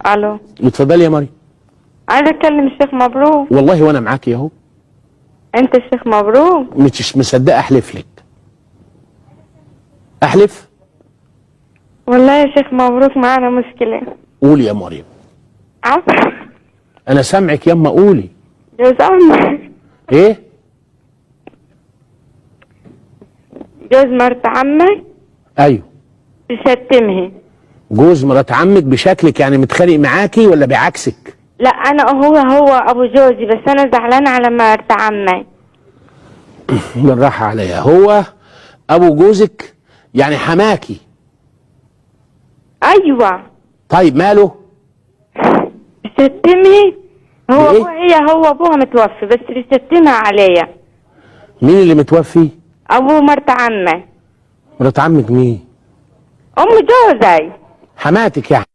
الو. اتفضلي يا مريم. عايزه اكلم الشيخ مبروك. والله وانا معاكي اهو. انت الشيخ مبروك؟ مش مصدقه احلف لك. احلف. والله يا شيخ مبروك معانا مشكله. قولي يا مريم. عفوا. انا سامعك يما، قولي. جوز عمي. ايه؟ جوز مرت عمك ايوه. بيشتمها. جوز مرات عمك بشكلك يعني متخانق معاكي ولا بعكسك؟ لا انا هو ابو جوزي، بس انا زعلانه على مرت عمي. بالراحه عليا. هو ابو جوزك يعني حماكي؟ ايوه. طيب ماله؟ بيشتمها. هو بإيه؟ ابوها، هو ابوها متوفي بس بيشتمها عليا. مين اللي متوفي؟ ابو مرت عمي. مرات عمك مين؟ ام جوزي. حماتك يعني؟